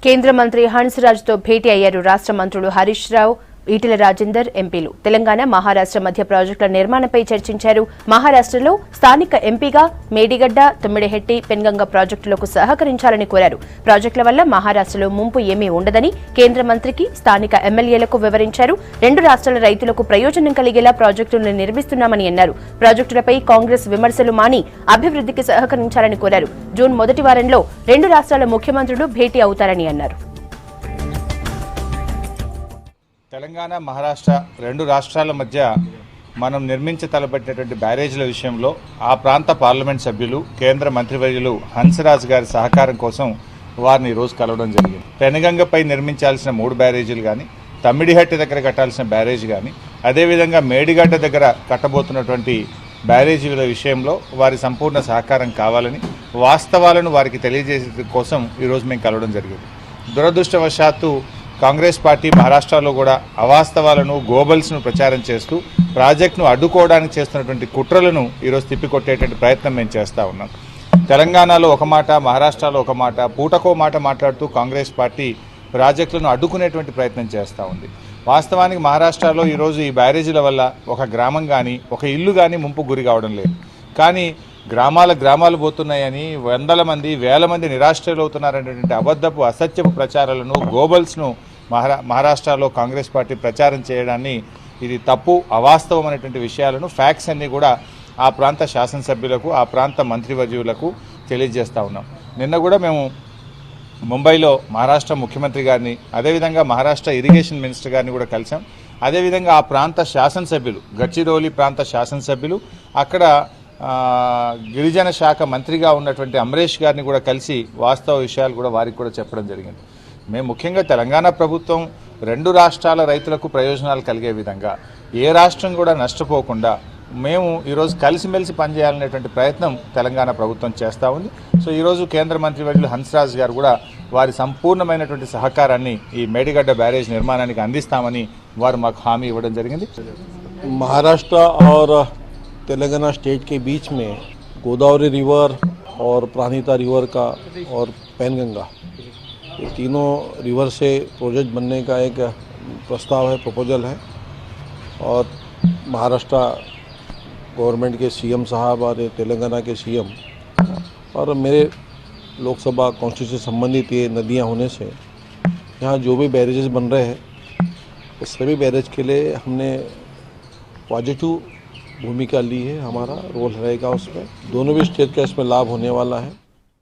కేంద్ర మంత్రి హన్స్రాజ్ తో భేటీ అయ్యారు రాష్ట్ర మంత్రులు హరీష్ రావు, ఈటెల రాజేందర్ ఎంపీలు. తెలంగాణ, మహారాష్ట్ర మధ్య ప్రాజెక్టుల నిర్మాణంపై చర్చించారు. మహారాష్ట్రలో స్థానిక ఎంపీగా మేడిగడ్డ, తుమ్మిడిహెట్టి, పెన్గంగ ప్రాజెక్టులకు సహకరించాలని కోరారు. ప్రాజెక్టుల వల్ల మహారాష్ట్రలో ముంపు ఏమీ ఉండదని కేంద్ర మంత్రికి స్థానిక ఎమ్మెల్యేలకు వివరించారు. రెండు రాష్ట్రాల రైతులకు ప్రయోజనం కలిగేలా ప్రాజెక్టులను నిర్మిస్తున్నామని అన్నారు. ప్రాజెక్టులపై కాంగ్రెస్ విమర్శలు మాని అభివృద్ధికి సహకరించాలని కోరారు. జూన్ మొదటి వారంలో రెండు రాష్ట్రాల ముఖ్యమంత్రులు భేటీ అవుతారని అన్నారు. తెలంగాణ, మహారాష్ట్ర రెండు రాష్ట్రాల మధ్య మనం తలపెట్టినటువంటి బ్యారేజీల విషయంలో ఆ ప్రాంత పార్లమెంట్ సభ్యులు, కేంద్ర మంత్రివర్యులు హన్స్రాజ్ గారి సహకారం కోసం వారిని ఈరోజు కలవడం జరిగింది. పెనుగంగపై నిర్మించాల్సిన 3 బ్యారేజీలు కానీ, తమ్మిడిహట్టి దగ్గర కట్టాల్సిన బ్యారేజీ కానీ, అదేవిధంగా మేడిగడ్డ దగ్గర కట్టబోతున్నటువంటి బ్యారేజీల విషయంలో వారి సంపూర్ణ సహకారం కావాలని, వాస్తవాలను వారికి తెలియజేసే కోసం ఈరోజు మేము కలవడం జరిగింది. దురదృష్టవశాత్తు కాంగ్రెస్ పార్టీ మహారాష్ట్రలో కూడా అవాస్తవాలను, గోబల్స్ను ప్రచారం చేస్తూ ప్రాజెక్టును అడ్డుకోవడానికి చేస్తున్నటువంటి కుట్రలను ఈరోజు తిప్పికొట్టేటువంటి ప్రయత్నం మేము చేస్తూ ఉన్నాం. తెలంగాణలో ఒక మాట, మహారాష్ట్రలో ఒక మాట, పూటకో మాట మాట్లాడుతూ కాంగ్రెస్ పార్టీ ప్రాజెక్టులను అడ్డుకునేటువంటి ప్రయత్నం చేస్తూ ఉంది. వాస్తవానికి మహారాష్ట్రలో ఈరోజు ఈ బ్యారేజీల వల్ల ఒక గ్రామం కానీ, ఒక ఇల్లు కానీ ముంపు గురి కావడం లేదు. కానీ గ్రామాలు పోతున్నాయని వందల మంది, వేల మంది నిరాశ్రయులవుతున్నారనేటువంటి అబద్ధపు, అసత్యపు ప్రచారాలను, గోబల్స్ను మహారాష్ట్రలో కాంగ్రెస్ పార్టీ ప్రచారం చేయడాన్ని, ఇది తప్పు, అవాస్తవం అనేటువంటి విషయాలను, ఫ్యాక్ట్స్ అన్నీ కూడా ఆ ప్రాంత శాసనసభ్యులకు, ఆ ప్రాంత మంత్రివర్యులకు తెలియజేస్తూ ఉన్నాం. నిన్న కూడా మేము ముంబైలో మహారాష్ట్ర ముఖ్యమంత్రి గారిని, అదేవిధంగా మహారాష్ట్ర ఇరిగేషన్ మినిస్టర్ గారిని కూడా కలిసాం. అదేవిధంగా ఆ ప్రాంత శాసనసభ్యులు, గడ్చిరోలి ప్రాంత శాసనసభ్యులు, అక్కడ గిరిజన శాఖ మంత్రిగా ఉన్నటువంటి అమరేష్ గారిని కూడా కలిసి వాస్తవ విషయాలు కూడా వారికి కూడా చెప్పడం జరిగింది. మేము ముఖ్యంగా తెలంగాణ ప్రభుత్వం రెండు రాష్ట్రాల రైతులకు ప్రయోజనాలు కలిగే విధంగా, ఏ రాష్ట్రం కూడా నష్టపోకుండా మేము ఈరోజు కలిసిమెలిసి పనిచేయాలనేటువంటి ప్రయత్నం తెలంగాణ ప్రభుత్వం చేస్తూ ఉంది. సో ఈరోజు కేంద్ర మంత్రివర్యులు హన్స్రాజ్ గారు కూడా వారి సంపూర్ణమైనటువంటి సహకారాన్ని ఈ మేడిగడ్డ బ్యారేజ్ నిర్మాణానికి అందిస్తామని వారు మాకు హామీ ఇవ్వడం జరిగింది. महाराष्ट्र और तेलंगाना स्टेट के बीच में गोदावरी रिवर और प्राणहिता रिवर का और पैनगंगा, ये तीनों रिवर से प्रोजेक्ट बनने का एक प्रस्ताव है, प्रपोजल है। और महाराष्ट्र गवर्नमेंट के सीएम साहब और तेलंगाना के सीएम और मेरे लोकसभा कॉन्स्टिट्यूंसी से संबंधित ये नदियां होने से यहाँ जो भी बैरेजेस बन रहे हैं, उस सभी बैरेज के लिए हमने पॉजिटिव भूमिका ली है, हमारा रोल रहेगा उसमें। दोनों भी स्टेट का इसमें लाभ होने वाला है।